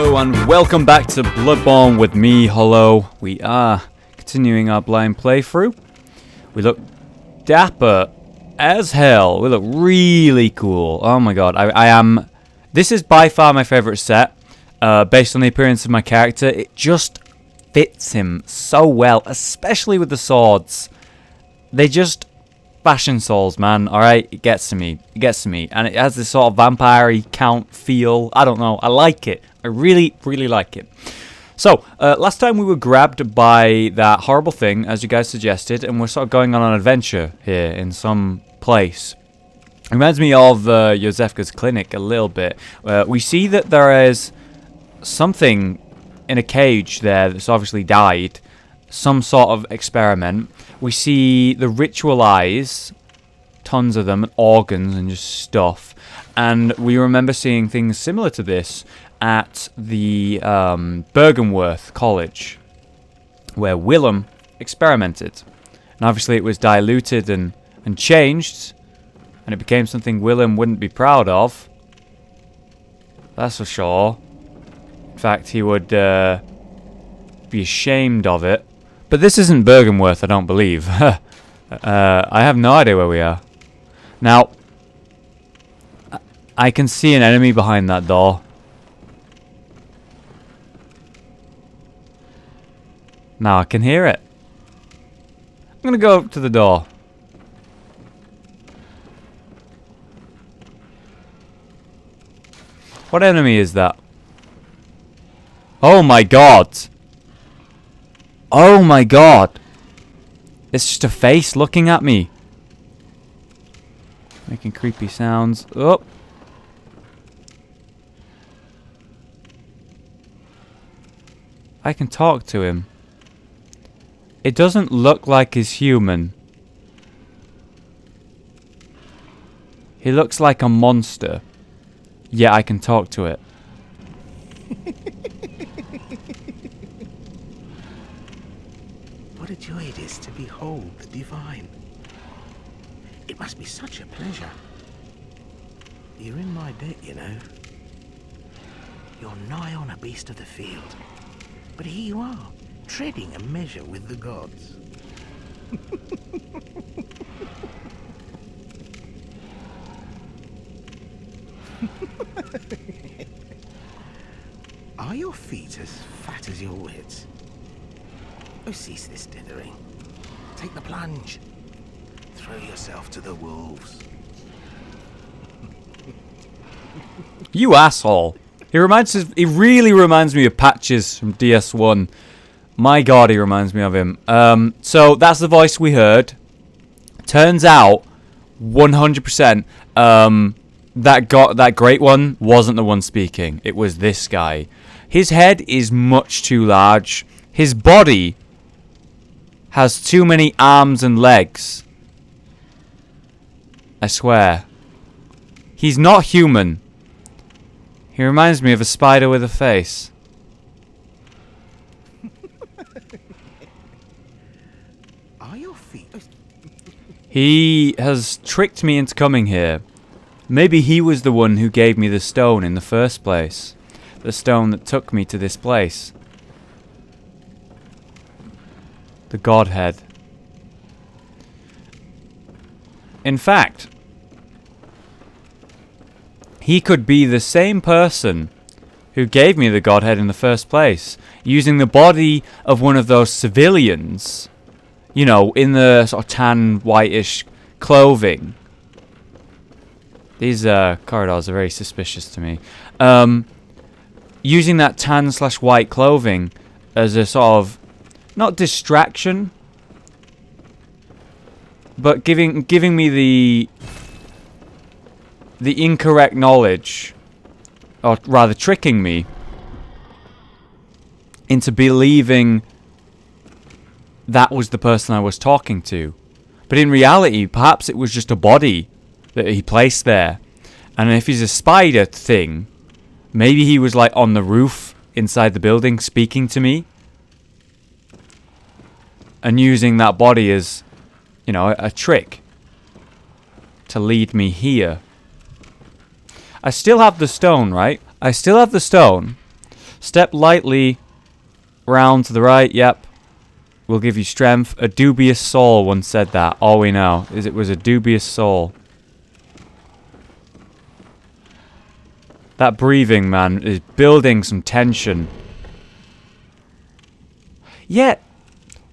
Hello and welcome back to Bloodborne with me, Hollow. We are continuing our blind playthrough. We look dapper as hell. We look really cool. Oh my god, I am... This is by far my favourite set, based on the appearance of my character. It just fits him so well, especially with the swords. They just... Fashion souls, man, alright? It gets to me. It gets to me. And it has this sort of vampire-y count feel. I don't know. I like it. I really, really like it. So, last time we were grabbed by that horrible thing, as you guys suggested, and we're sort of going on an adventure here in some place. It reminds me of Josefka's clinic a little bit. We see that there is something in a cage there that's obviously died. Some sort of experiment. We see the ritual eyes, tons of them, organs and just stuff. And we remember seeing things similar to this at the Bergenworth College, where Willem experimented. And obviously it was diluted and changed, and it became something Willem wouldn't be proud of. That's for sure. In fact, he would be ashamed of it. But this isn't Bergenworth, I don't believe. I have no idea where we are. Now, I can see an enemy behind that door. Now I can hear it. I'm going to go up to the door. What enemy is that? Oh my god! Oh my god! It's just a face looking at me. Making creepy sounds. Oh! I can talk to him. It doesn't look like he's human. He looks like a monster. Yet I can talk to it. What a joy it is to behold the divine. It must be such a pleasure. You're in my debt, you know. You're nigh on a beast of the field. But here you are, treading a measure with the gods. Are your feet as fat as your wits? Oh, cease this dithering. Take the plunge. Throw yourself to the wolves. You asshole. He really reminds me of Patches from DS1. My god, he reminds me of him. So that's the voice we heard. Turns out, 100%, that great one wasn't the one speaking. It was this guy. His head is much too large. His body has too many arms and legs. I swear. He's not human. He reminds me of a spider with a face. Are your feet? He has tricked me into coming here. Maybe he was the one who gave me the stone in the first place. The stone that took me to this place. The Godhead. In fact, he could be the same person who gave me the Godhead in the first place, using the body of one of those civilians, you know, in the sort of tan, whitish clothing. These corridors are very suspicious to me. Using that tan/white clothing as a sort of, not distraction, but giving me the incorrect knowledge, or rather tricking me into believing that was the person I was talking to. But in reality, perhaps it was just a body that he placed there. And if he's a spider thing, maybe he was like on the roof inside the building speaking to me. And using that body as, you know, a trick to lead me here. I still have the stone, right? I still have the stone. Step lightly round to the right. Yep. Will give you strength. A dubious soul once said that. All we know is it was a dubious soul. That breathing, man, is building some tension. Yet,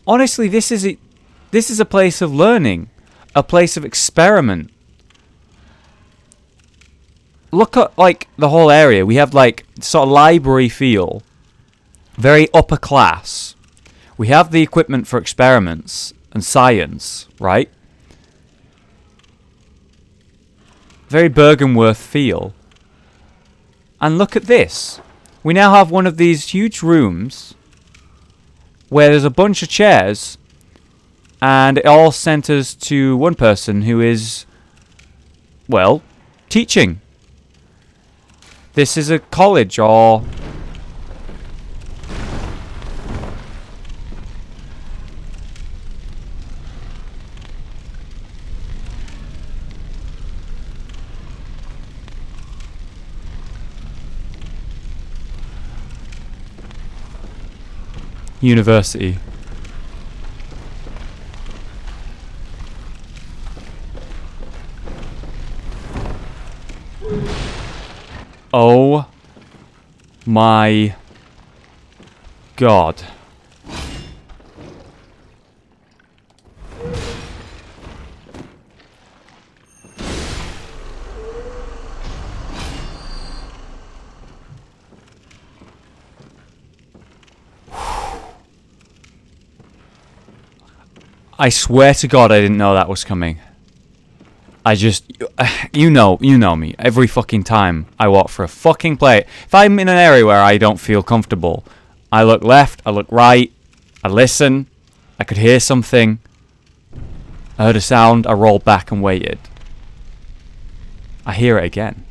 honestly, this is a place of learning. A place of experiment. Look at, like, the whole area. We have, like, sort of library feel. Very upper class. We have the equipment for experiments and science, right? Very Bergenworth feel. And look at this. We now have one of these huge rooms where there's a bunch of chairs and it all centers to one person who is, well, teaching. This is a college or... university. Oh my God. I swear to God I didn't know that was coming. I just... You know me. Every fucking time I walk for a fucking play. If I'm in an area where I don't feel comfortable, I look left, I look right, I listen, I could hear something. I heard a sound, I rolled back and waited. I hear it again.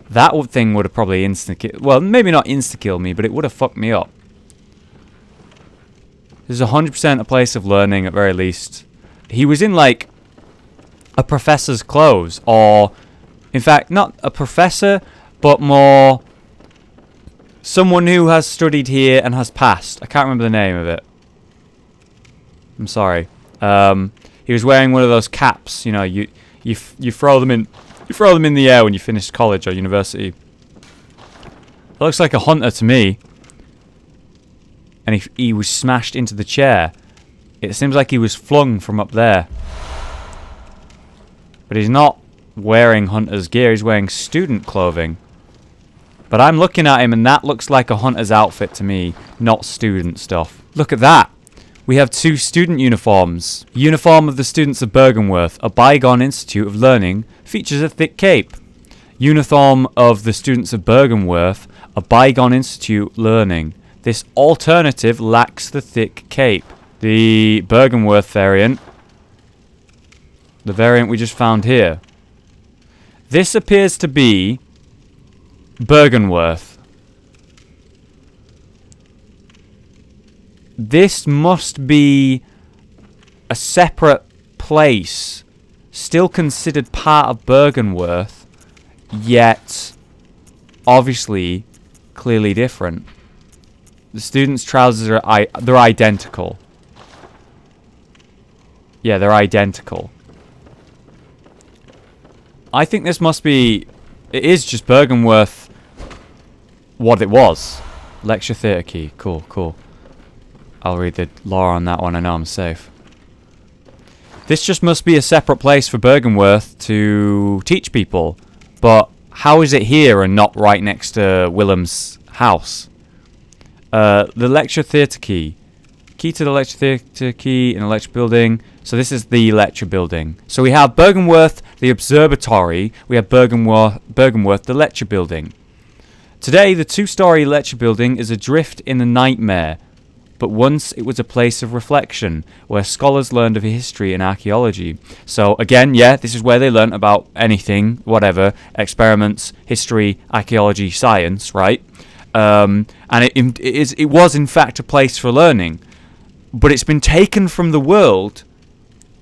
That thing would have probably insta-killed... Well, maybe not insta-killed me, but it would have fucked me up. This is 100% a place of learning, at very least. He was in, like, a professor's clothes. Or, in fact, not a professor, but more someone who has studied here and has passed. I can't remember the name of it. I'm sorry. He was wearing one of those caps. You know, you throw them in... You throw them in the air when you finish college or university. It looks like a hunter to me. And he was smashed into the chair. It seems like he was flung from up there. But he's not wearing hunter's gear. He's wearing student clothing. But I'm looking at him and that looks like a hunter's outfit to me. Not student stuff. Look at that. We have 2 student uniforms. Uniform of the students of Bergenworth, a bygone institute of learning, features a thick cape. Uniform of the students of Bergenworth, a bygone institute learning. This alternative lacks the thick cape. The Bergenworth variant. The variant we just found here. This appears to be Bergenworth. This must be a separate place. Still considered part of Bergenworth. Yet, obviously, clearly different. The students' trousers are they're identical. Yeah, they're identical. I think this must be... It is just Bergenworth what it was. Lecture theatre key. Cool, cool. I'll read the lore on that one. I know I'm safe. This just must be a separate place for Bergenworth to teach people. But how is it here and not right next to Willem's house? The lecture theatre key. Key to the lecture theatre key in a lecture building. So this is the lecture building. So we have Bergenworth, the observatory. We have Bergenworth, the lecture building. Today, the 2-story lecture building is adrift in a nightmare. But once it was a place of reflection, where scholars learned of history and archaeology. So again, yeah, this is where they learnt about anything, whatever, experiments, history, archaeology, science, right? And it was in fact a place for learning, but it's been taken from the world,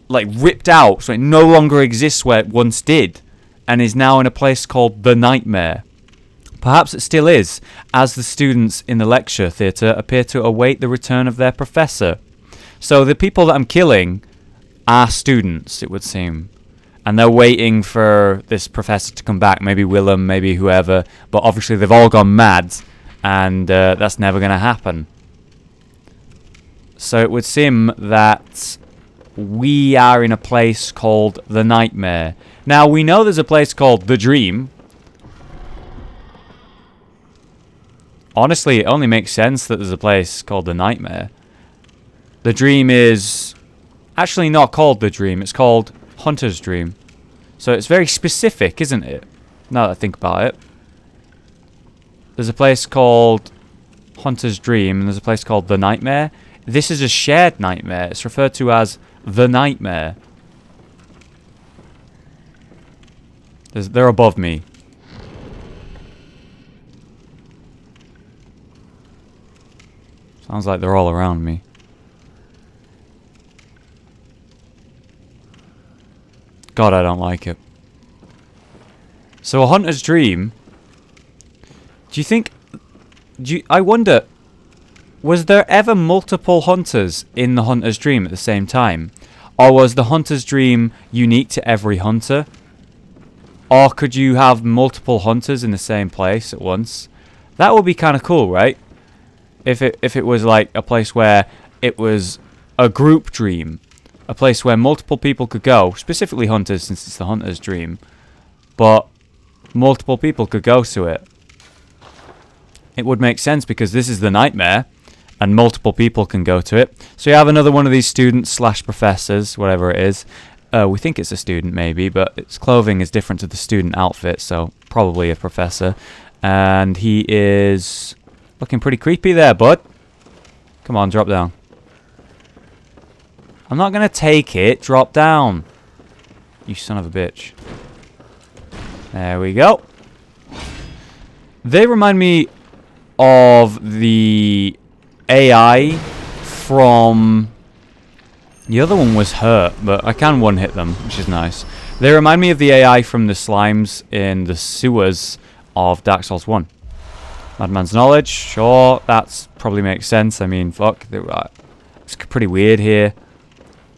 like ripped out, so it no longer exists where it once did, and is now in a place called the Nightmare. Perhaps it still is, as the students in the lecture theatre appear to await the return of their professor. So the people that I'm killing are students, it would seem. And they're waiting for this professor to come back. Maybe Willem, maybe whoever. But obviously they've all gone mad. And that's never going to happen. So it would seem that we are in a place called the Nightmare. Now, we know there's a place called the Dream. Honestly, it only makes sense that there's a place called the Nightmare. The Dream is actually not called the Dream. It's called Hunter's Dream. So it's very specific, isn't it? Now that I think about it. There's a place called Hunter's Dream, and there's a place called the Nightmare. This is a shared nightmare. It's referred to as the Nightmare. They're above me. Sounds like they're all around me. God, I don't like it. So a Hunter's Dream. Do you think... I wonder... Was there ever multiple hunters in the Hunter's Dream at the same time? Or was the Hunter's Dream unique to every hunter? Or could you have multiple hunters in the same place at once? That would be kind of cool, right? If it was like a place where it was a group dream. A place where multiple people could go. Specifically hunters, since it's the Hunter's Dream. But multiple people could go to it. It would make sense because this is the Nightmare. And multiple people can go to it. So you have another one of these students slash professors, whatever it is. We think it's a student maybe, but its clothing is different to the student outfit, so probably a professor. And he is looking pretty creepy there, bud. Come on, drop down. I'm not going to take it. Drop down. You son of a bitch. There we go. They remind me of the AI from... The other one was hurt, but I can one-hit them, which is nice. They remind me of the AI from the slimes in the sewers of Dark Souls 1. Madman's Knowledge, sure, that probably makes sense. I mean, fuck, it's pretty weird here.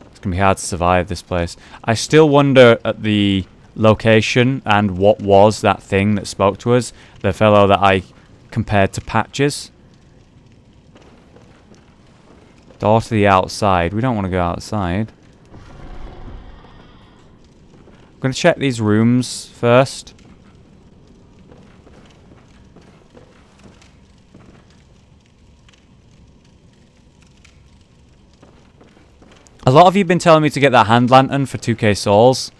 It's going to be hard to survive this place. I still wonder at the location and what was that thing that spoke to us. The fellow that I compared to Patches. Door to the outside. We don't want to go outside. I'm going to check these rooms first. A lot of you have been telling me to get that hand lantern for 2k souls.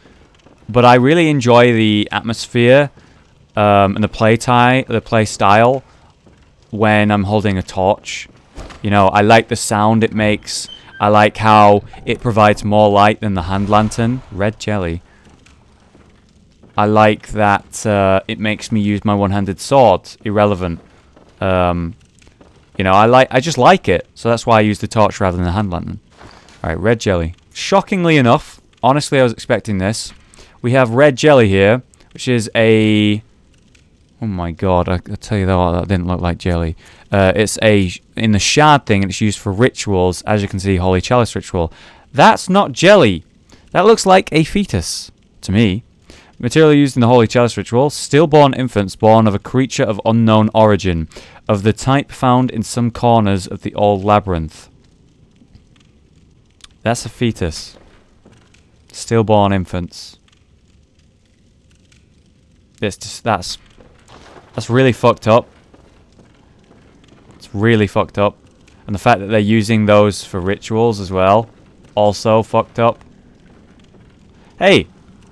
But I really enjoy the atmosphere and the play style when I'm holding a torch. You know, I like the sound it makes. I like how it provides more light than the hand lantern. Red jelly. I like that it makes me use my one-handed sword. Irrelevant. You know, I just like it. So that's why I use the torch rather than the hand lantern. Alright, red jelly. Shockingly enough, honestly I was expecting this. We have red jelly here, which is a... Oh my god, I'll tell you that didn't look like jelly. It's in the shard thing, and it's used for rituals. As you can see, Holy Chalice ritual. That's not jelly. That looks like a fetus, to me. Material used in the Holy Chalice ritual. Stillborn infants born of a creature of unknown origin. Of the type found in some corners of the old labyrinth. That's a fetus. Stillborn infants. That's really fucked up. It's really fucked up. And the fact that they're using those for rituals as well. Also fucked up. Hey!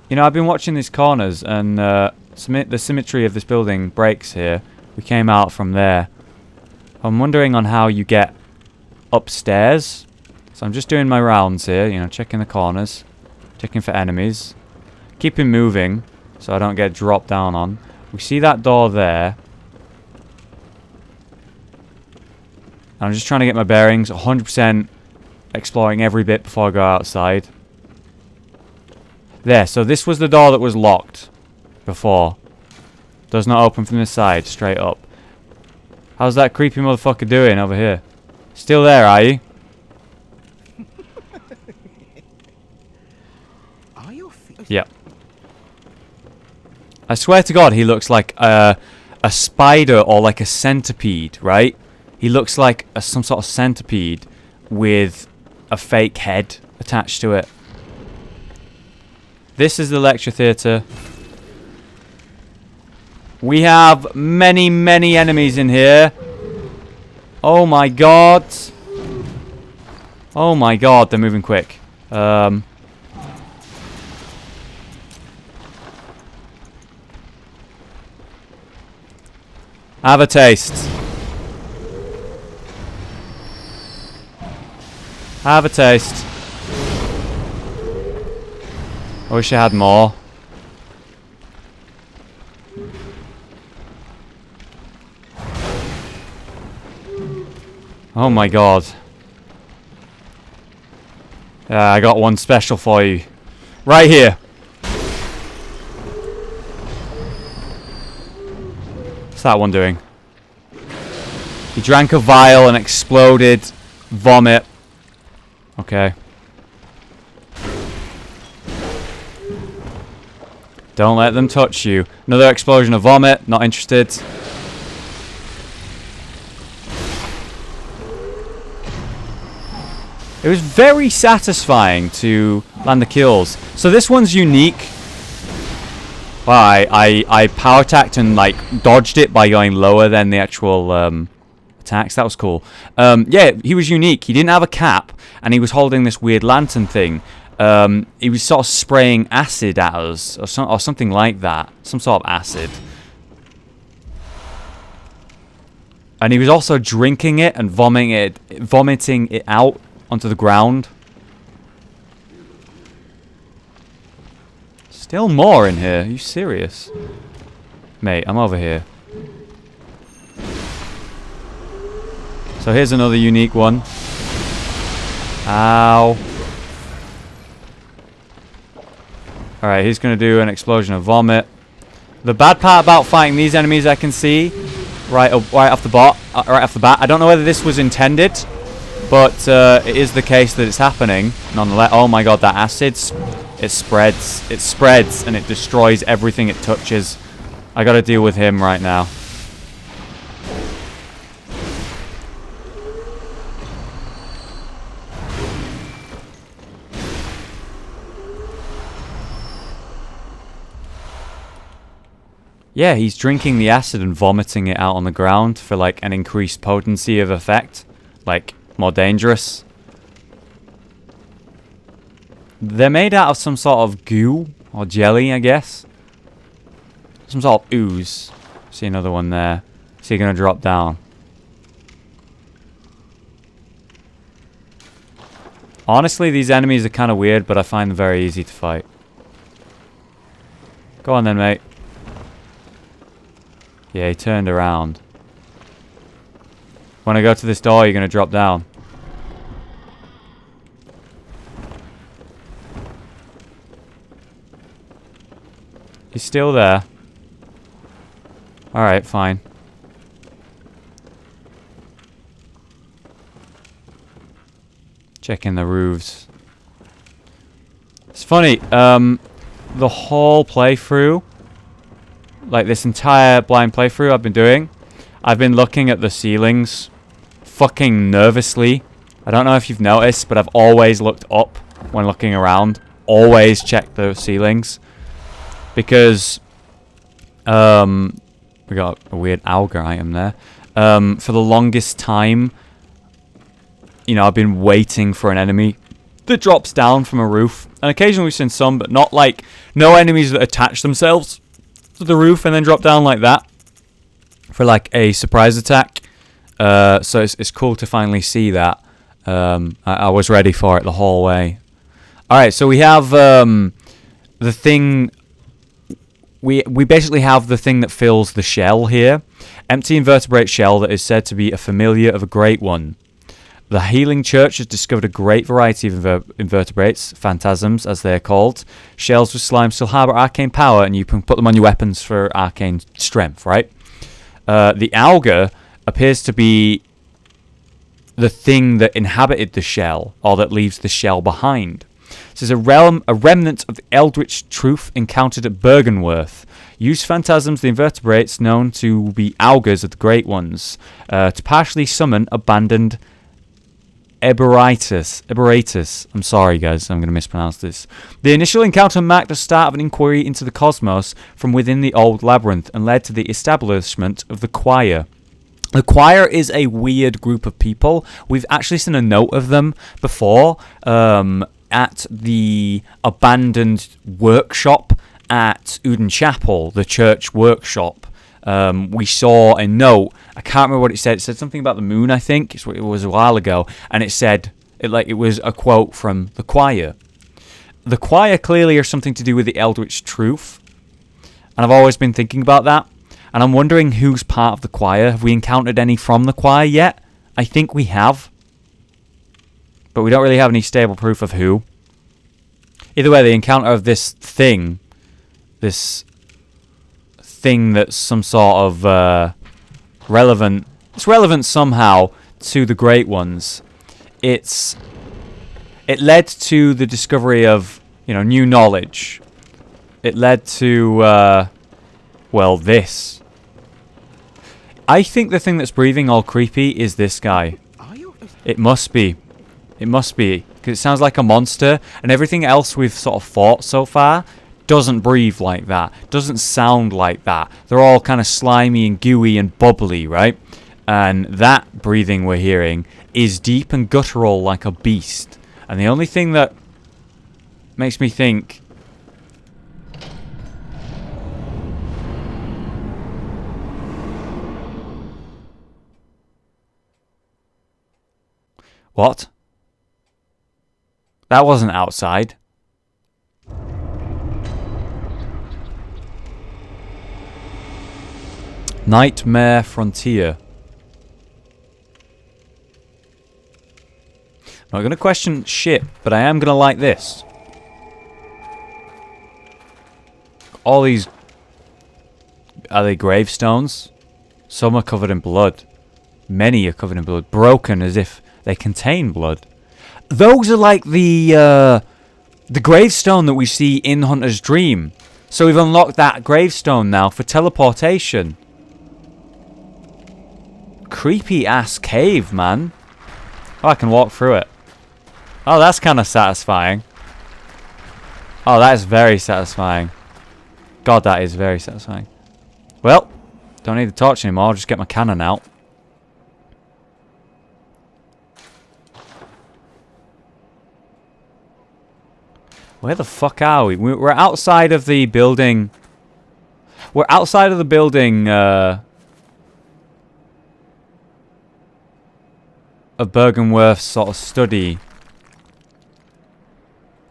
You know, I've been watching these corners and the symmetry of this building breaks here. We came out from there. I'm wondering on how you get upstairs. So I'm just doing my rounds here, you know, checking the corners. Checking for enemies. Keeping moving so I don't get dropped down on. We see that door there. I'm just trying to get my bearings. 100% exploring every bit before I go outside. There, so this was the door that was locked before. Does not open from this side. Straight up. How's that creepy motherfucker doing over here? Still there, are you? Are your feet? Yep. I swear to God, he looks like a spider or like a centipede, right? He looks like some sort of centipede with a fake head attached to it. This is the lecture theatre. We have many, many enemies in here. Oh my God. Oh my God, they're moving quick. Have a taste. Have a taste. I wish I had more. Oh my God. Yeah, I got one special for you. Right here. What's that one doing? He drank a vial and exploded. Vomit. Okay. Don't let them touch you. Another explosion of vomit. Not interested. It was very satisfying to land the kills. So this one's unique. Wow, I power attacked and like dodged it by going lower than the actual attacks. That was cool. Yeah, he was unique. He didn't have a cap, and he was holding this weird lantern thing. He was sort of spraying acid at us, or something like that. Some sort of acid. And he was also drinking it and vomiting it out onto the ground. Still more in here. Are you serious? Mate, I'm over here. So here's another unique one. Ow. Alright, he's going to do an explosion of vomit. The bad part about fighting these enemies, I can see right off the bat. I don't know whether this was intended, but it is the case that it's happening nonetheless. Oh my God, that acid, it spreads and it destroys everything it touches. I got to deal with him right now. Yeah, he's drinking the acid and vomiting it out on the ground for like an increased potency of effect, like more dangerous. They're made out of some sort of goo or jelly, I guess. Some sort of ooze. See another one there. Is he gonna drop down? Honestly, these enemies are kind of weird, but I find them very easy to fight. Go on then, mate. Yeah, he turned around. When I go to this door, you're going to drop down. He's still there. Alright, fine. Checking the roofs. It's funny, the whole playthrough, like this entire blind playthrough I've been doing, I've been looking at the ceilings fucking nervously. I don't know if you've noticed, but I've always looked up when looking around. Always check the ceilings. Because we got a weird auger item there. For the longest time, you know, I've been waiting for an enemy that drops down from a roof. And occasionally we've seen some, but not like, no enemies that attach themselves to the roof and then drop down like that for like a surprise attack. So it's cool to finally see that. I was ready for it the whole way. Alright, so we have the thing. We basically have the thing that fills the shell here. Empty invertebrate shell that is said to be a familiar of a great one. The Healing Church has discovered a great variety of invertebrates, phantasms as they're called. Shells with slime still harbour arcane power, and you can put them on your weapons for arcane strength, right? The Auger appears to be the thing that inhabited the shell, or that leaves the shell behind. This is a remnant of the eldritch truth encountered at Bergenworth. Use phantasms, the invertebrates known to be augurs of the Great Ones, to partially summon abandoned Eberitis. I'm sorry, guys, I'm going to mispronounce this. The initial encounter marked the start of an inquiry into the cosmos from within the old labyrinth and led to the establishment of the Choir. The Choir is a weird group of people. We've actually seen a note of them before at the abandoned workshop at Uden Chapel, the church workshop. We saw a note. I can't remember what it said. It said something about the moon, I think. It was a while ago, and it said it was a quote from the Choir. The Choir clearly are something to do with the Eldritch Truth, and I've always been thinking about that. And I'm wondering who's part of the Choir. Have we encountered any from the Choir yet? I think we have, but we don't really have any stable proof of who. Either way, the encounter of this thing that's some sort of relevant. It's relevant somehow to the Great Ones. It led to the discovery of new knowledge. It led to this. I think the thing that's breathing all creepy is this guy. It must be. It must be, because it sounds like a monster, and everything else we've sort of fought so far doesn't breathe like that, doesn't sound like that. They're all kind of slimy and gooey and bubbly, right? And that breathing we're hearing is deep and guttural like a beast. And the only thing that makes me think... What? That wasn't outside. Nightmare Frontier. I'm not going to question shit, but I am going to like this. All these... Are they gravestones? Some are covered in blood. Many are covered in blood. Broken as if they contain blood. Those are like the gravestone that we see in Hunter's Dream. So we've unlocked that gravestone now for teleportation. Creepy ass cave, man. Oh, I can walk through it. Oh, that's kind of satisfying. Oh, that is very satisfying. God, that is very satisfying. Well, don't need the torch anymore. I'll just get my cannon out. Where the fuck are we? We're outside of the building. We're outside of the building of Bergenworth's sort of study.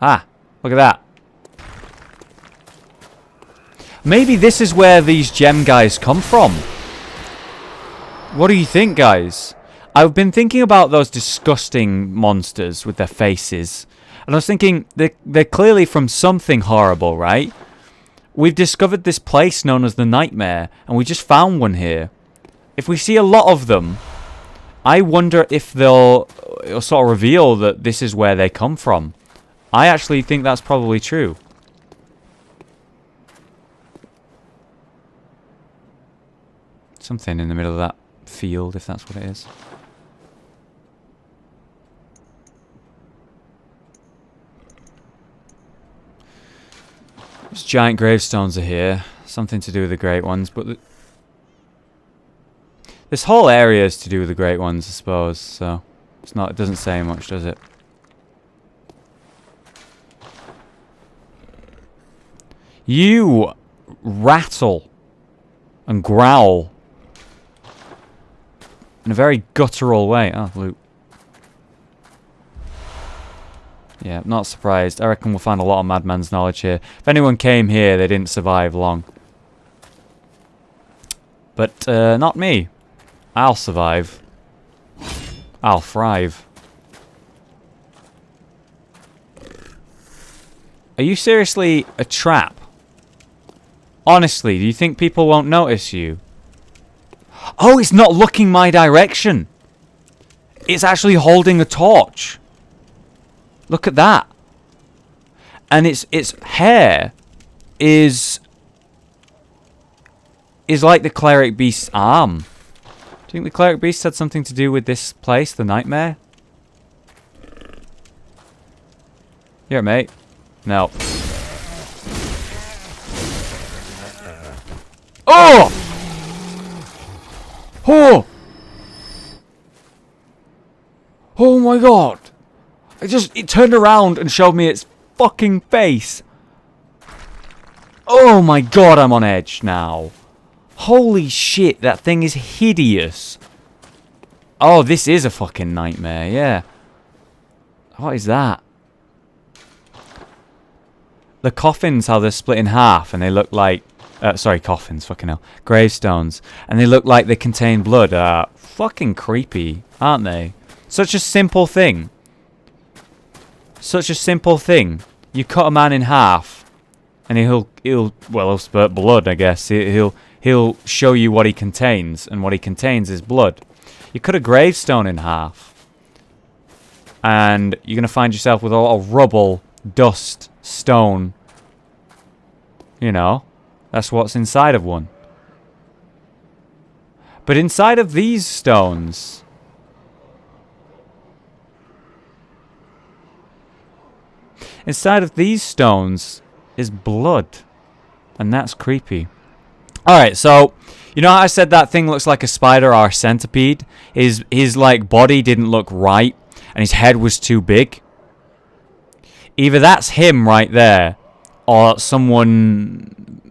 Ah, look at that. Maybe this is where these gem guys come from. What do you think, guys? I've been thinking about those disgusting monsters with their faces. And I was thinking, they're clearly from something horrible, right? We've discovered this place known as the Nightmare, and we just found one here. If we see a lot of them, I wonder if it'll sort of reveal that this is where they come from. I actually think that's probably true. Something in the middle of that field, if that's what it is. These giant gravestones are here. Something to do with the Great Ones, but this whole area is to do with the Great Ones, I suppose. So it's not. It doesn't say much, does it? You rattle and growl in a very guttural way. Oh, loot. Yeah, not surprised. I reckon we'll find a lot of madman's knowledge here. If anyone came here, they didn't survive long. But not me. I'll survive. I'll thrive. Are you seriously a trap? Honestly, do you think people won't notice you? Oh, it's not looking my direction. It's actually holding a torch. Look at that. And its hair is like the cleric beast's arm. Do you think the cleric beast had something to do with this place, the nightmare? Here, mate. No. Oh! Oh! Oh my god! It turned around and showed me its fucking face. Oh my god, I'm on edge now. Holy shit, that thing is hideous. Oh, this is a fucking nightmare, yeah. What is that? The coffins, how they're split in half and they look like... sorry, coffins, fucking hell. Gravestones. And they look like they contain blood. Fucking creepy, aren't they? Such a simple thing. Such a simple thing. You cut a man in half, and he'll spurt blood, I guess. He'll show you what he contains, and what he contains is blood. You cut a gravestone in half, and you're gonna find yourself with a lot of rubble, dust, stone. You know, that's what's inside of one. But inside of these stones... Inside of these stones is blood. And that's creepy. Alright, so... You know how I said that thing looks like a spider or a centipede? His like, body didn't look right. And his head was too big. Either that's him right there. Or someone...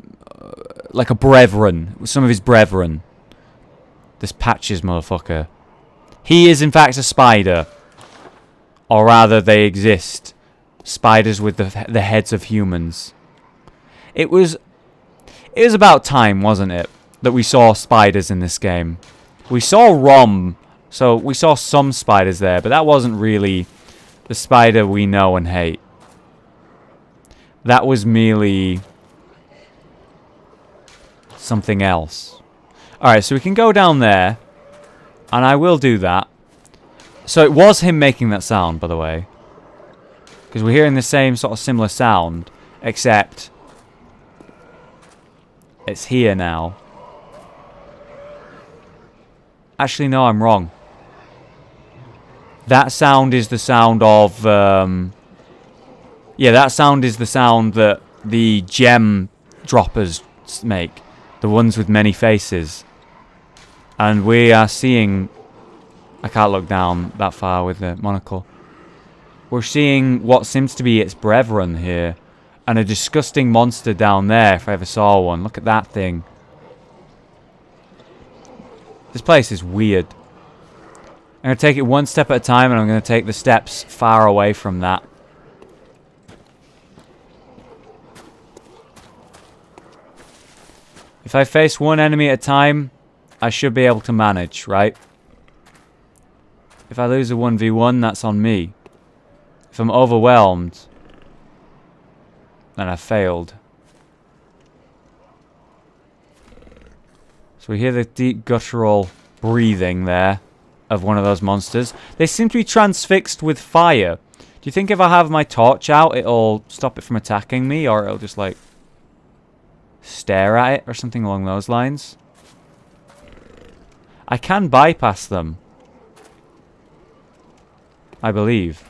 like a brethren. Some of his brethren. This Patches motherfucker. He is in fact a spider. Or rather, they exist. Spiders with the heads of humans. It was about time, wasn't it, that we saw spiders in this game. We saw Rom, so we saw some spiders there, but that wasn't really the spider we know and hate. That was merely something else. Alright, so we can go down there, and I will do that. So it was him making that sound, by the way. Because we're hearing the same sort of similar sound, except it's here now. Actually, no, I'm wrong. That sound is the sound of... yeah, that sound is the sound that the gem droppers make. The ones with many faces. And we are seeing... I can't look down that far with the monocle. We're seeing what seems to be its brethren here. And a disgusting monster down there, if I ever saw one. Look at that thing. This place is weird. I'm going to take it one step at a time, and I'm going to take the steps far away from that. If I face one enemy at a time, I should be able to manage, right? If I lose a 1v1, that's on me. If I'm overwhelmed, then I failed. So we hear the deep guttural breathing there of one of those monsters. They seem to be transfixed with fire. Do you think if I have my torch out, it'll stop it from attacking me, or it'll just like stare at it or something along those lines? I can bypass them, I believe.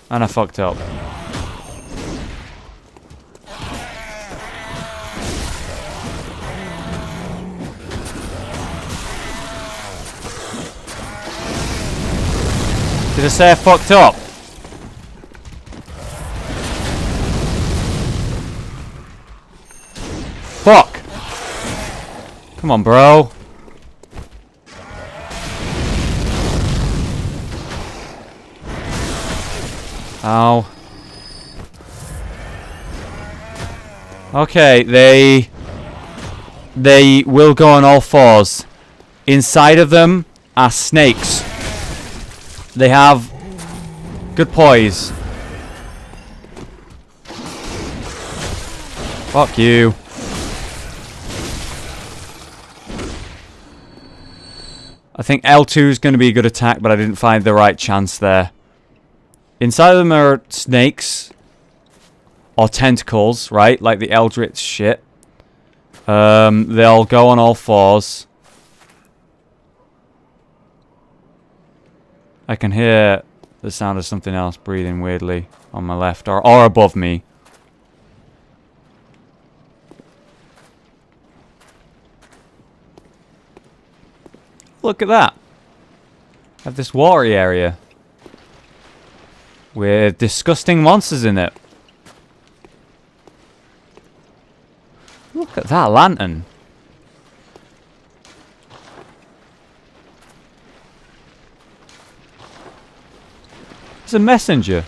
And I fucked up. Did I say I fucked up? Fuck! Come on, bro. Ow. Okay, they will go on all fours. Inside of them are snakes. They have good poise. Fuck you. I think L2 is going to be a good attack, but I didn't find the right chance there. Inside of them are snakes. Or tentacles, right? Like the Eldritch shit. They'll go on all fours. I can hear the sound of something else breathing weirdly on my left or above me. Look at that. I have this watery area with disgusting monsters in it. Look at that lantern. It's a messenger.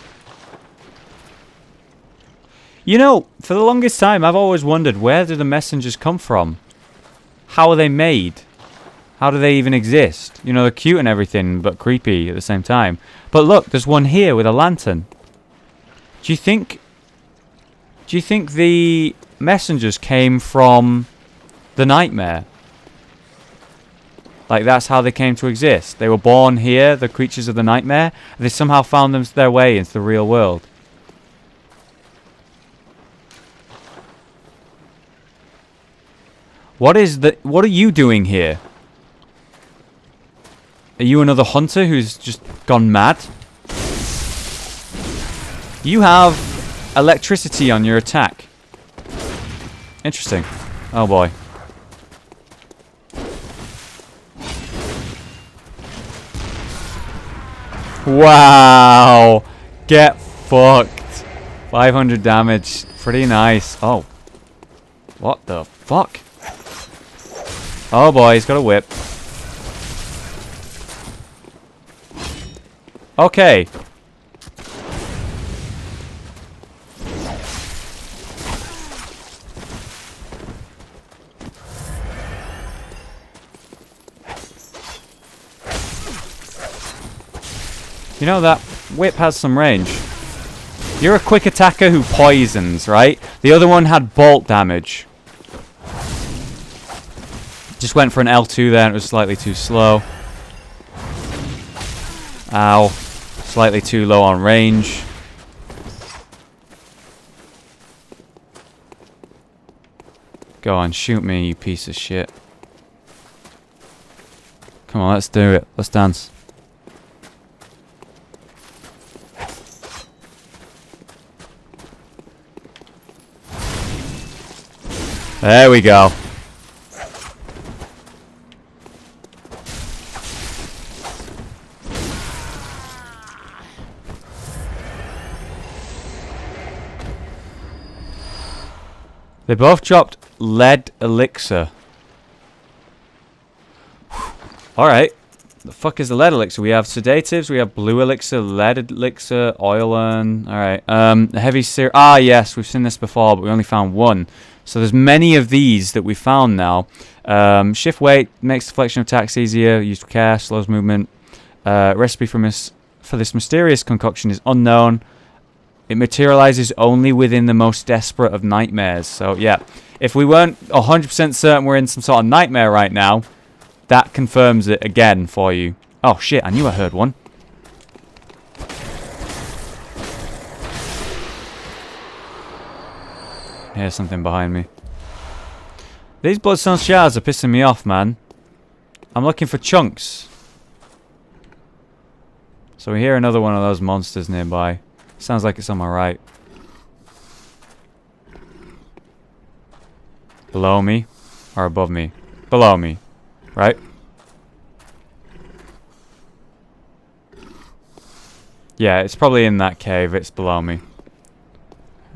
You know, for the longest time, I've always wondered, where do the messengers come from? How are they made? How do they even exist? You know, they're cute and everything, but creepy at the same time. But look, there's one here with a lantern. Do you think the messengers came from the nightmare? Like, that's how they came to exist. They were born here, the creatures of the nightmare. And they somehow found their way into the real world. What are you doing here? Are you another hunter who's just gone mad? You have electricity on your attack. Interesting. Oh boy. Wow. Get fucked. 500 damage. Pretty nice. Oh. What the fuck? Oh boy, he's got a whip. Okay. You know, that whip has some range. You're a quick attacker who poisons, right? The other one had bolt damage. Just went for an L2 there and it was slightly too slow. Ow. Slightly too low on range. Go on, shoot me, you piece of shit. Come on, let's do it. Let's dance. There we go. They both dropped lead elixir. Alright. The fuck is the lead elixir? We have sedatives, we have blue elixir, lead elixir, oil urn. Alright. Heavy serum. Ah, yes, we've seen this before, but we only found one. So there's many of these that we found now. Shift weight makes deflection of attacks easier. Used with care, slows movement. Recipe for this mysterious concoction is unknown. It materializes only within the most desperate of nightmares. So, yeah. If we weren't 100% certain we're in some sort of nightmare right now, that confirms it again for you. Oh, shit. I knew I heard one. Here's something behind me. These bloodstone shards are pissing me off, man. I'm looking for chunks. So we hear another one of those monsters nearby. Sounds like it's on my right. Below me? Or above me? Below me. Right? Yeah, it's probably in that cave. It's below me.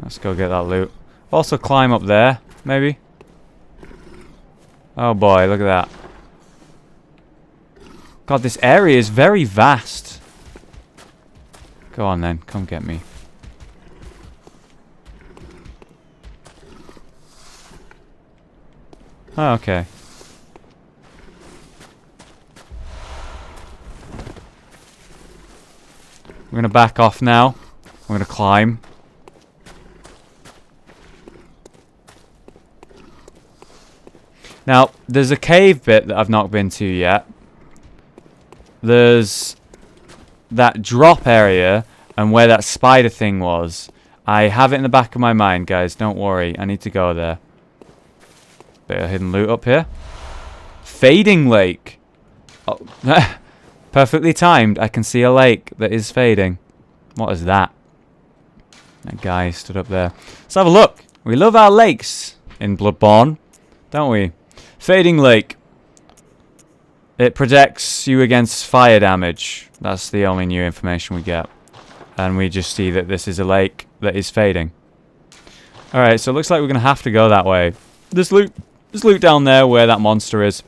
Let's go get that loot. Also climb up there, maybe. Oh boy, look at that. God, this area is very vast. Go on then, come get me. Oh, okay. We're going to back off now. We're going to climb. Now, there's a cave bit that I've not been to yet. There's that drop area and where that spider thing was. I have it in the back of my mind, guys. Don't worry. I need to go there. Bit of hidden loot up here. Fading lake. Oh, perfectly timed. I can see a lake that is fading. What is that? That guy stood up there. Let's have a look. We love our lakes in Bloodborne, don't we? Fading lake. It protects you against fire damage. That's the only new information we get. And we just see that this is a lake that is fading. Alright, so it looks like we're going to have to go that way. This loot down there where that monster is.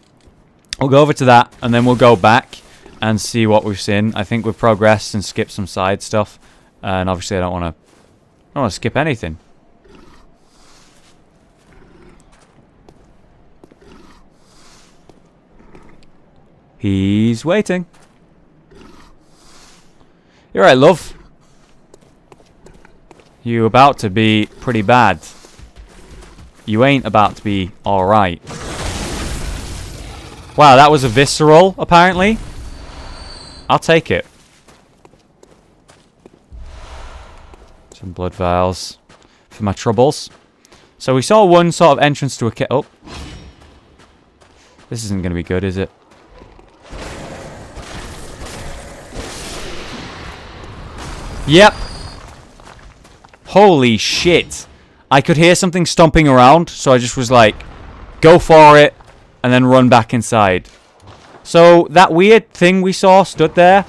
We'll go over to that, and then we'll go back and see what we've seen. I think we've progressed and skipped some side stuff. And obviously I don't want to skip anything. He's waiting. You're right, love. You about to be pretty bad. You ain't about to be alright. Wow, that was a visceral, apparently. I'll take it. Some blood vials for my troubles. So we saw one sort of entrance to a cave. Oh. This isn't going to be good, is it? Yep. Holy shit. I could hear something stomping around, so I just was like, go for it, and then run back inside. So that weird thing we saw stood there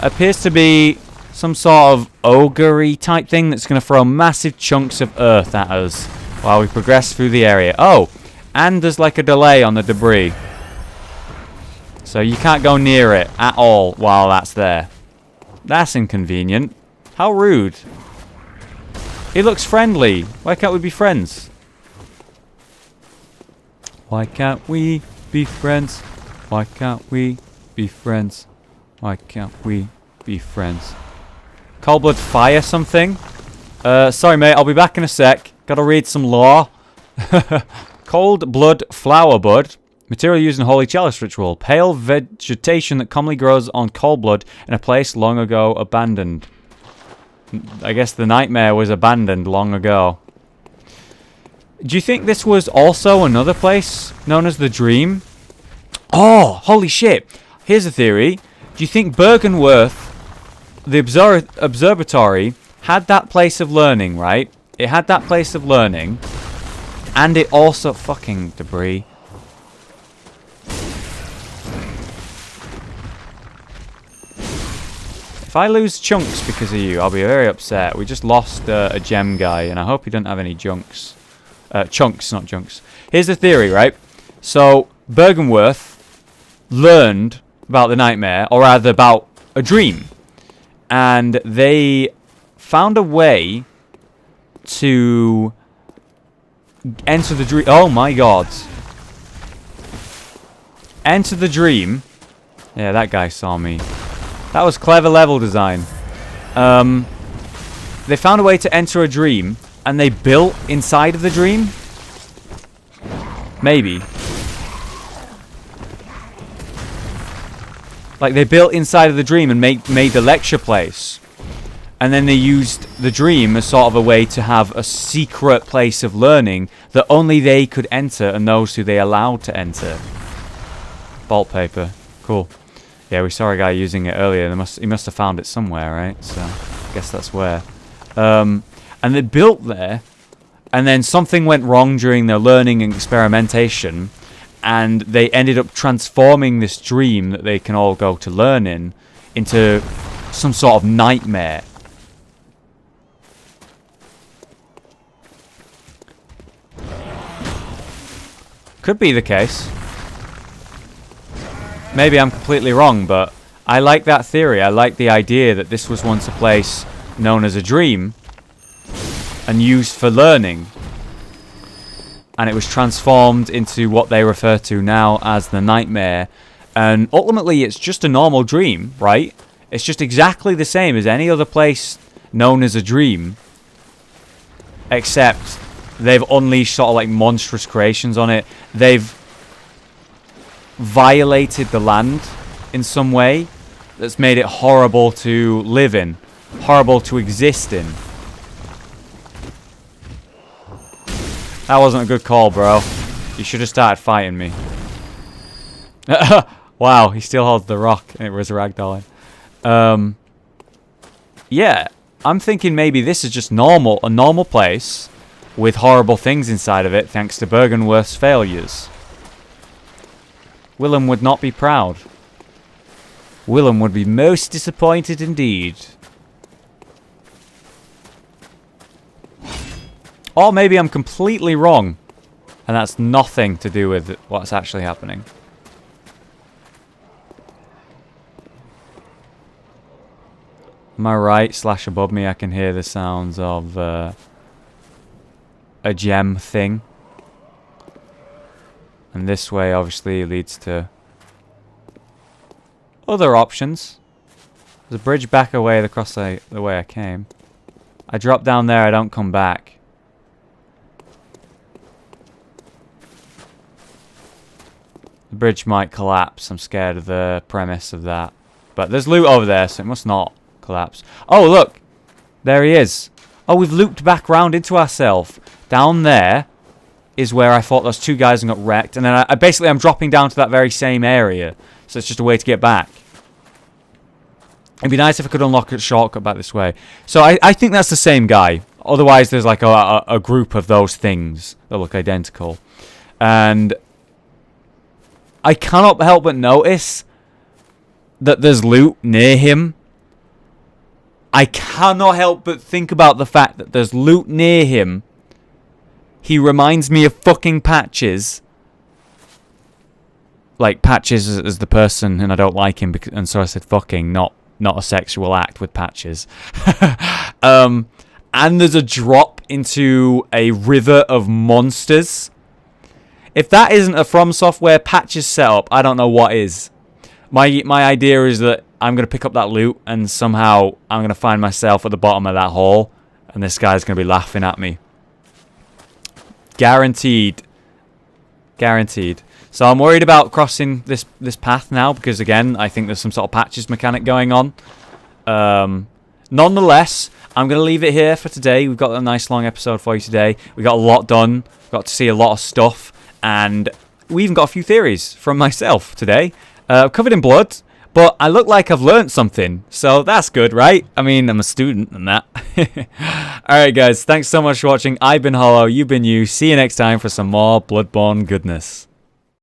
appears to be some sort of ogre-y type thing that's going to throw massive chunks of earth at us while we progress through the area. Oh, and there's like a delay on the debris. So you can't go near it at all while that's there. That's inconvenient. How rude. He looks friendly. Why can't we be friends? Why can't we be friends? Why can't we be friends? Why can't we be friends? Cold blood fire something? Sorry mate, I'll be back in a sec. Gotta read some lore. Cold blood flower bud. Material used in holy chalice ritual. Pale vegetation that commonly grows on cold blood in a place long ago abandoned. I guess the nightmare was abandoned long ago. Do you think this was also another place known as the Dream? Oh, holy shit. Here's a theory. Do you think Bergenworth, the observatory, had that place of learning, right? It had that place of learning. And it also... Fucking debris. If I lose chunks because of you, I'll be very upset. We just lost a gem guy, and I hope he doesn't have any junks. Chunks, not junks. Here's the theory, right? So, Bergenworth learned about the nightmare, or rather about a dream. And they found a way to enter the dream. Oh my god. Enter the dream. Yeah, that guy saw me. That was clever level design. They found a way to enter a dream, and they built inside of the dream? Maybe. Like, they built inside of the dream and made the lecture place. And then they used the dream as sort of a way to have a secret place of learning that only they could enter and those who they allowed to enter. Bolt paper. Cool. Yeah, we saw a guy using it earlier. He must have found it somewhere, right? So, I guess that's where. And they built there, and then something went wrong during their learning and experimentation, and they ended up transforming this dream that they can all go to learn in into some sort of nightmare. Could be the case. Maybe I'm completely wrong, but I like that theory. I like the idea that this was once a place known as a dream and used for learning. And it was transformed into what they refer to now as the nightmare. And ultimately, it's just a normal dream, right? It's just exactly the same as any other place known as a dream, except they've unleashed sort of like monstrous creations on it. They've violated the land in some way that's made it horrible to live in, horrible to exist in. That wasn't a good call, bro. You should have started fighting me. Wow, he still holds the rock and it was ragdolling. Yeah, I'm thinking maybe this is just a normal place with horrible things inside of it thanks to Bergenworth's failures. Willem would not be proud. Willem would be most disappointed indeed. Or maybe I'm completely wrong, and that's nothing to do with what's actually happening. Am I right? / above me, I can hear the sounds of a gem thing. And this way obviously leads to other options. There's a bridge back away across the way I came. I drop down there, I don't come back. The bridge might collapse. I'm scared of the premise of that. But there's loot over there, so it must not collapse. Oh, look! There he is. Oh, we've looped back round into ourselves. Down there is where I fought those two guys and got wrecked. And then basically I'm dropping down to that very same area. So it's just a way to get back. It'd be nice if I could unlock a shortcut back this way. So I think that's the same guy. Otherwise there's like a group of those things that look identical. And I cannot help but notice that there's loot near him. I cannot help but think about the fact that there's loot near him. He reminds me of fucking Patches. Like, Patches as the person, and I don't like him, and so I said fucking, not a sexual act with Patches. And there's a drop into a river of monsters. If that isn't a From Software Patches setup, I don't know what is. My idea is that I'm going to pick up that loot, and somehow I'm going to find myself at the bottom of that hole, and this guy's going to be laughing at me. Guaranteed. Guaranteed. So I'm worried about crossing this path now, because again, I think there's some sort of Patches mechanic going on. Nonetheless, I'm going to leave it here for today. We've got a nice long episode for you today. We got a lot done. Got to see a lot of stuff. And we even got a few theories from myself today. Covered in blood. But I look like I've learnt something. So that's good, right? I mean, I'm a student and that. Alright guys, thanks so much for watching. I've been Hollow, you've been you. See you next time for some more Bloodborne goodness.